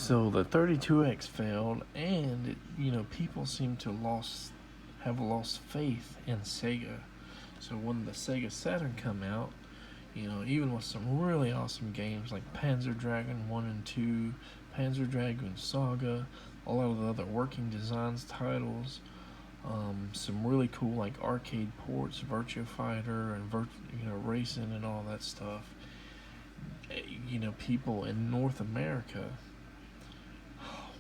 So the 32X failed, and people seem to have lost faith in Sega. So when the Sega Saturn come out, even with some really awesome games like Panzer Dragon 1 and 2, Panzer Dragon Saga, a lot of the other working designs titles, some really cool like arcade ports, Virtua Fighter and racing and all that stuff. People in North America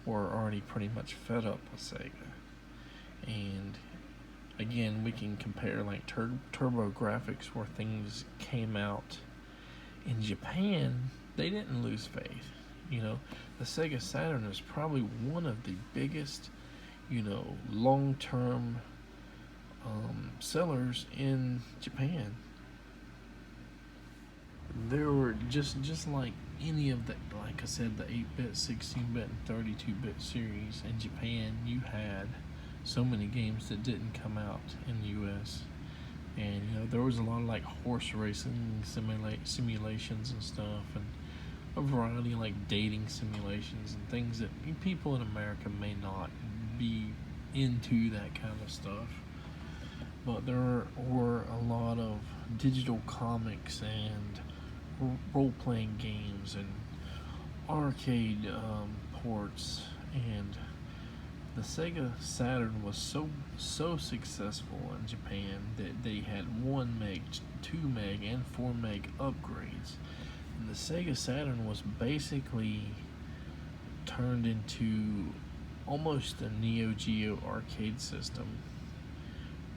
were already pretty much fed up with Sega. And again, we can compare like Turbo Graphics, where things came out in Japan. They didn't lose faith. The Sega Saturn is probably one of the biggest, long-term sellers in Japan. There were just like any of the, like I said, the 8-bit, 16-bit, and 32-bit series in Japan. You had so many games that didn't come out in the U.S. And there was a lot of like horse racing simulations and stuff, and a variety of like dating simulations and things that people in America may not be into, that kind of stuff. But there were a lot of digital comics and role-playing games and arcade ports, and the Sega Saturn was so successful in Japan that they had 1 meg, 2 meg, and 4 meg upgrades. And the Sega Saturn was basically turned into almost a Neo Geo arcade system,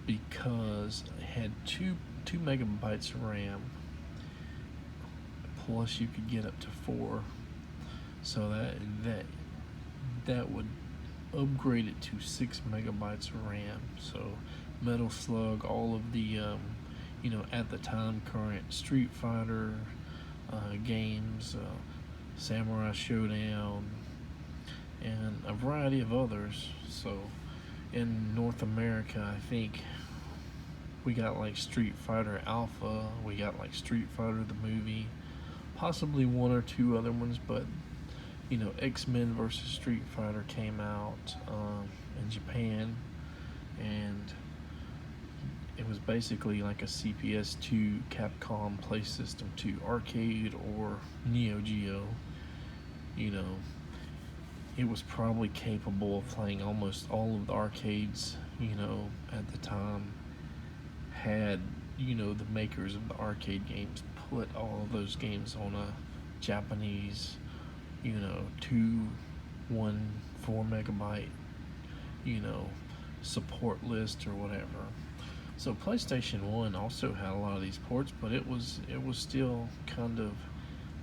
because it had 2 megabytes of RAM, plus you could get up to 4. So that would upgrade it to 6 megabytes of RAM. So Metal Slug, all of the at the time current Street Fighter games, Samurai Showdown, and a variety of others. So in North America, I think we got like Street Fighter Alpha, we got like Street Fighter the movie, possibly 1 or 2 other ones, but X-Men versus Street Fighter came out in Japan, and it was basically like a CPS2 Capcom Play System 2 arcade or Neo Geo. It was probably capable of playing almost all of the arcades, at the time. Had, the makers of the arcade games put all of those games on a Japanese, 4 megabyte, support list or whatever. So PlayStation 1 also had a lot of these ports, but it was still kind of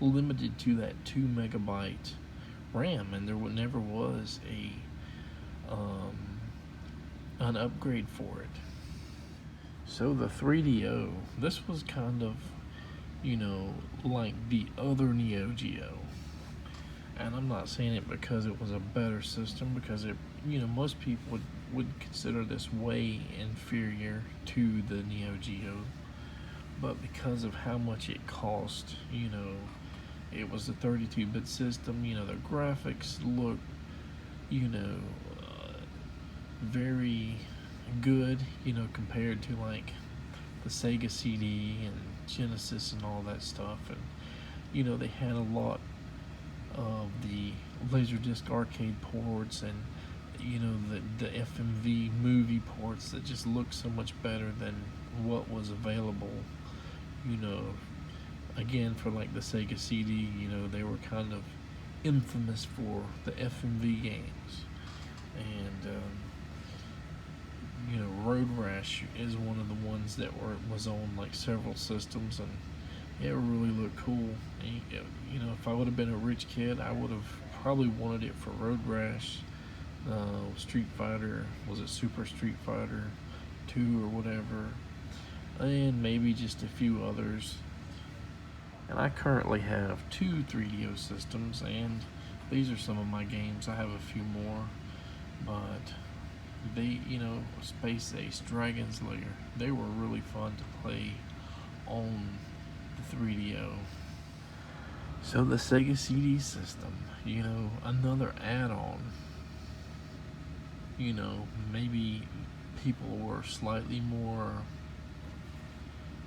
limited to that 2 megabyte RAM, and there never was an upgrade for it. So the 3DO, this was kind of, like the other Neo Geo. And I'm not saying it because it was a better system, because it, most people would consider this way inferior to the Neo Geo. But because of how much it cost, it was a 32-bit system, the graphics looked, very good, compared to like the Sega CD and Genesis and all that stuff. And, they had a lot of the Laserdisc arcade ports and, the FMV movie ports that just looked so much better than what was available, again, for like the Sega CD. They were kind of infamous for the FMV games. And Road Rash is one of the ones that was on like several systems, and it really looked cool. And, if I would have been a rich kid, I would have probably wanted it for Road Rash, Street Fighter, was it Super Street Fighter 2 or whatever, and maybe just a few others. And I currently have 2 3DO systems, and these are some of my games. I have a few more, but they, Space Ace, Dragon's Lair, they were really fun to play on the 3DO. So the Sega CD system, another add-on. Maybe people were slightly more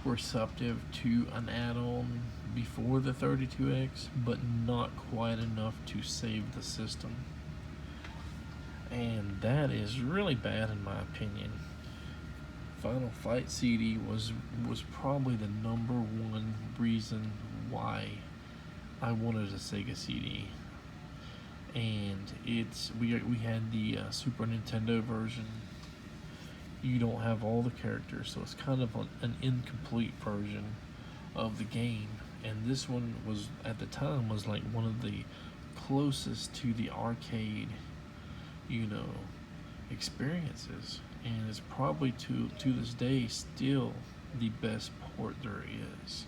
receptive to an add-on before the 32X, but not quite enough to save the system. And that is really bad in my opinion. Final Fight CD was probably the number one reason why I wanted a Sega CD. And we had the Super Nintendo version. You don't have all the characters, so it's kind of an incomplete version of the game. And this one was, at the time, was like one of the closest to the arcade, experiences. And it's probably to this day still the best port there is.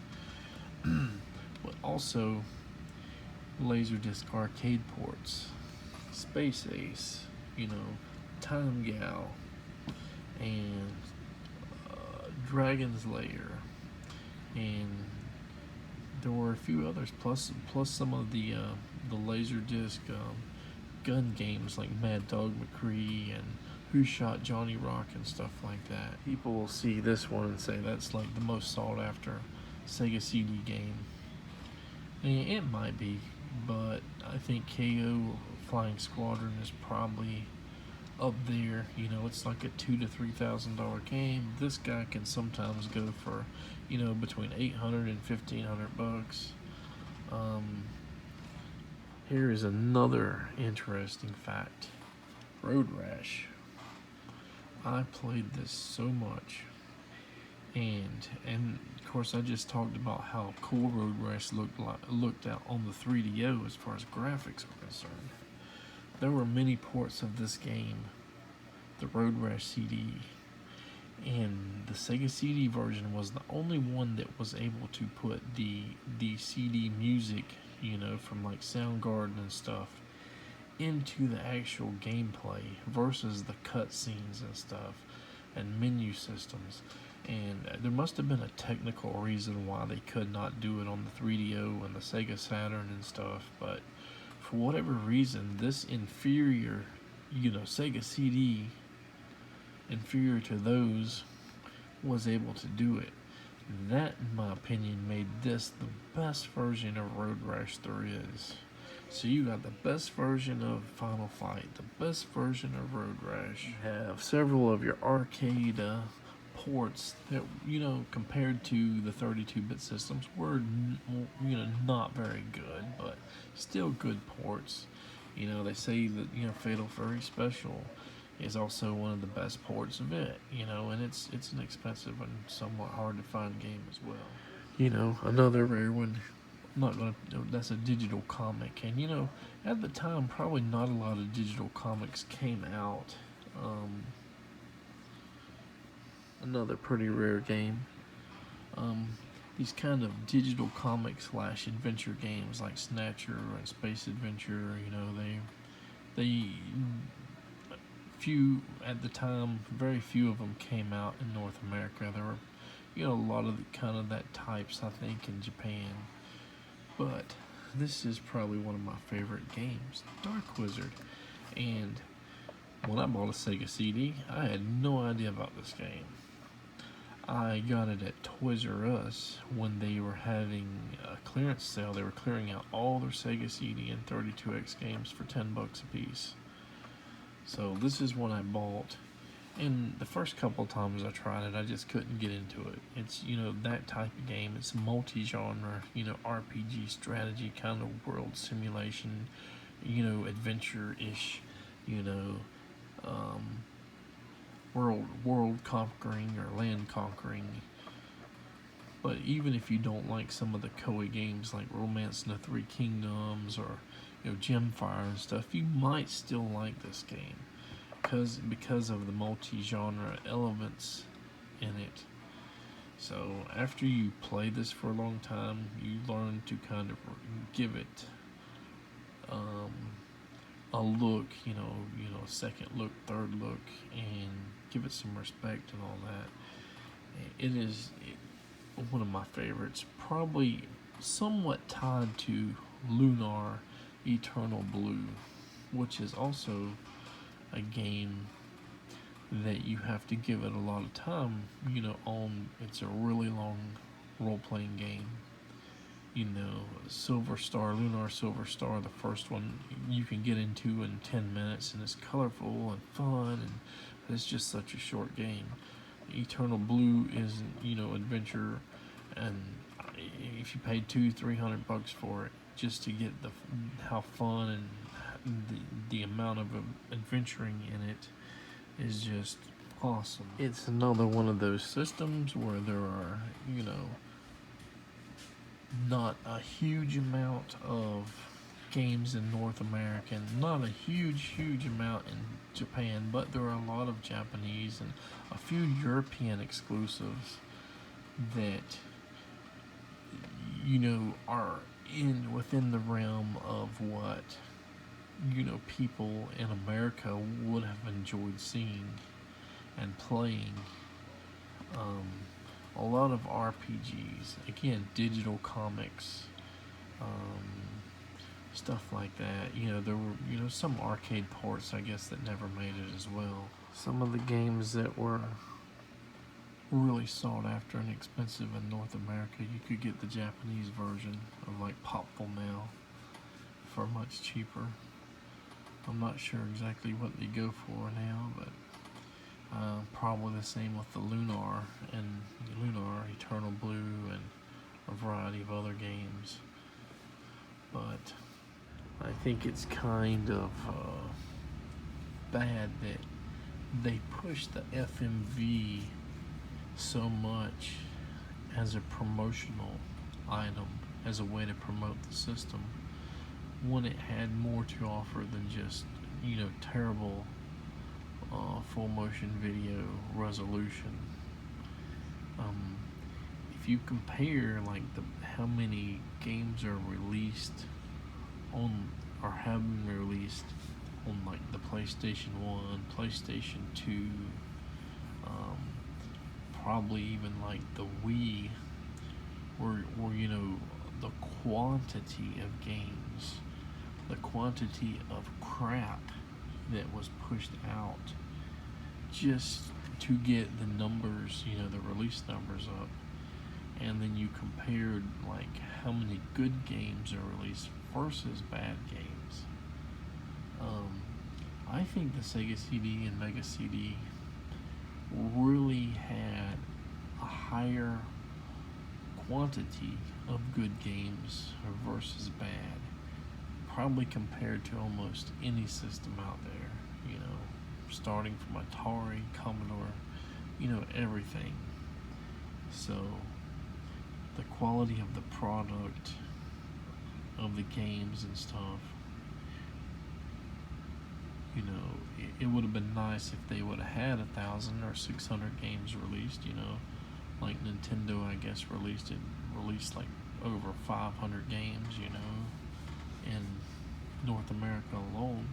But also Laserdisc arcade ports, Space Ace, Time Gal, and Dragon's Lair, and there were a few others, plus some of the Laserdisc gun games like Mad Dog McCree and Who Shot Johnny Rock and stuff like that. People will see this one and say that's like the most sought after Sega CD game. And it might be, but I think KO Flying Squadron is probably up there. It's like a $2,000 to $3,000 game. This guy can sometimes go for, between $800 and $1,500. Here is another interesting fact. Road Rash. I played this so much, and of course I just talked about how cool Road Rash looked out on the 3DO as far as graphics are concerned. There were many ports of this game, the Road Rash CD, and the Sega CD version was the only one that was able to put the CD music, from like Soundgarden and stuff, into the actual gameplay versus the cutscenes and stuff and menu systems. And there must have been a technical reason why they could not do it on the 3DO and the Sega Saturn and stuff, but for whatever reason, this inferior, Sega CD, inferior to those, was able to do it. That, in my opinion, made this the best version of Road Rash there is. So you got the best version of Final Fight, the best version of Road Rash. You have several of your arcade ports that, compared to the 32-bit systems, were, not very good, but still good ports. They say that, Fatal Fury Special is also one of the best ports of it, and it's an expensive and somewhat hard to find game as well. Another rare one, that's a digital comic, and at the time probably not a lot of digital comics came out. Another pretty rare game. These kind of digital comic / adventure games like Snatcher and Space Adventure, they few at the time, very few of them came out in North America. There were, a lot of kind of that types, I think, in Japan. But this is probably one of my favorite games, Dark Wizard. And when I bought a Sega CD, I had no idea about this game. I got it at Toys R Us when they were having a clearance sale. They were clearing out all their Sega CD and 32X games for $10 a piece. So this is one I bought, and the first couple times I tried it, I just couldn't get into it. It's, that type of game. It's multi-genre, RPG strategy kind of world simulation, adventure-ish, world conquering or land conquering. But even if you don't like some of the Koei games like Romance in the Three Kingdoms or Gemfire and stuff, you might still like this game because of the multi-genre elements in it. So after you play this for a long time, you learn to kind of give it a look, second look, third look, and give it some respect and all that. It is one of my favorites, probably somewhat tied to Lunar Eternal Blue, which is also a game that you have to give it a lot of time, it's a really long role-playing game. Silver Star, Lunar Silver Star, the first one, you can get into in 10 minutes, and it's colorful and fun, and it's just such a short game. Eternal Blue is, adventure, and if you paid $200-300 for it, just to get how fun and the amount of adventuring in it is just awesome. It's another one of those systems where there are, not a huge amount of games in North America, and not a huge amount in Japan, but there are a lot of Japanese and a few European exclusives that are within the realm of what people in America would have enjoyed seeing and playing. A lot of RPGs, again, digital comics, stuff like that. There were some arcade ports, I guess, that never made it as well. Some of the games that were really sought after and expensive in North America, you could get the Japanese version of, like, Popful now for much cheaper. I'm not sure exactly what they go for now, but probably the same with the Lunar Eternal Blue, and a variety of other games. But I think it's kind of bad that they push the FMV so much as a promotional item, as a way to promote the system, when it had more to offer than just terrible full motion video resolution. If you compare how many games are released on or have been released on the PlayStation 1, PlayStation 2, probably even the Wii, where the quantity of games, the quantity of crap that was pushed out just to get the numbers, the release numbers up, and then you compared how many good games are released versus bad games. I think the Sega CD and Mega CD really had a higher quantity of good games versus bad, probably compared to almost any system out there, starting from Atari, Commodore, everything. So the quality of the product, of the games and stuff, it would have been nice if they would have had 1,000 or 600 games released, like Nintendo, I guess, released over 500 games, in North America alone.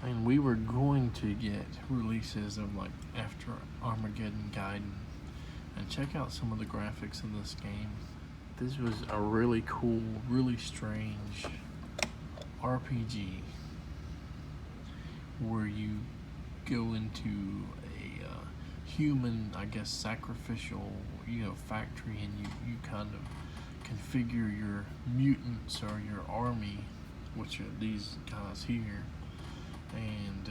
And we were going to get releases of after Armageddon Gaiden, and check out some of the graphics in this game. This was a really cool, really strange RPG where you go into a human, I guess, sacrificial, factory, and you kind of configure your mutants or your army, which are these guys here, and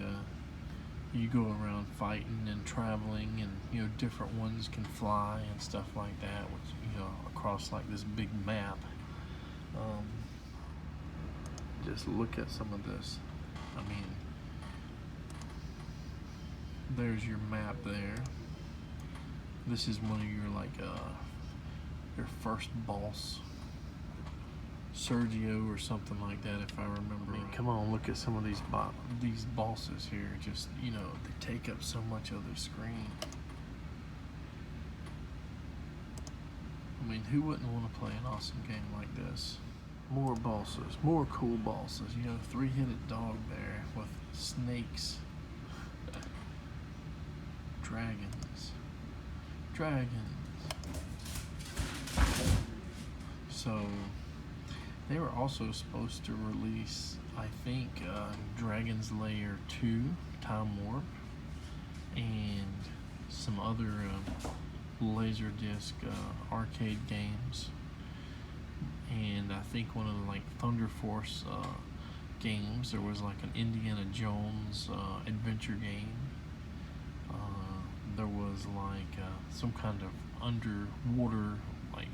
you go around fighting and traveling, and different ones can fly and stuff like that, which across this big map. Just look at some of this. I mean, there's your map there. This is one of your first boss, Sergio or something like that, if I remember. Come on, look at some of these bosses here. Just they take up so much of the screen. I mean, who wouldn't want to play an awesome game like this? More bosses, more cool bosses. Three-headed dog there with snakes, dragons. So they were also supposed to release, I think, Dragon's Lair 2, Time Warp, and some other Laserdisc arcade games. And I think one of the like Thunder Force games, there was like an Indiana Jones adventure game. There was like some kind of underwater like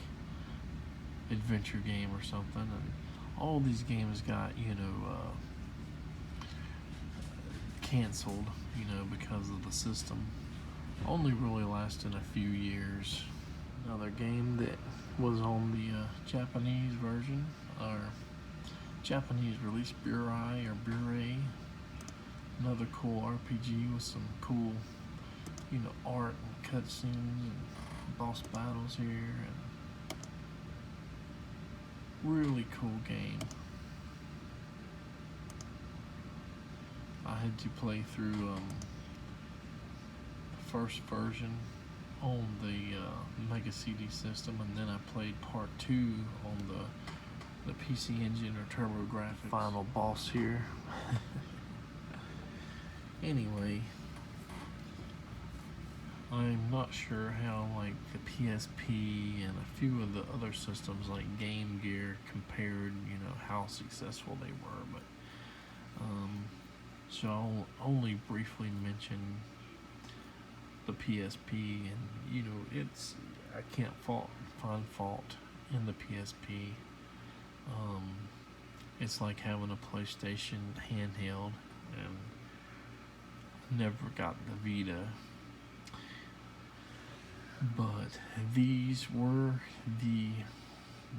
adventure game or something, and all these games got canceled because of the system. Only really lasted a few years. Another game that was on the Japanese version, or Japanese release, Burai or Burai. Another cool RPG with some cool art and cutscenes and boss battles here, and really cool game. I had to play through the first version on the Mega CD system, and then I played part 2 on the PC Engine or TurboGrafx. Final boss here. Anyway, I'm not sure how like the PSP and a few of the other systems like Game Gear compared, how successful they were, but so I'll only briefly mention the PSP, and it's, I can't find fault in the PSP. It's like having a PlayStation handheld, and never got the Vita. But these were the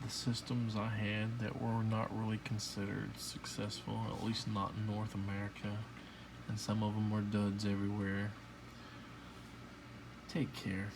systems I had that were not really considered successful, at least not in North America, and some of them were duds everywhere. Take care.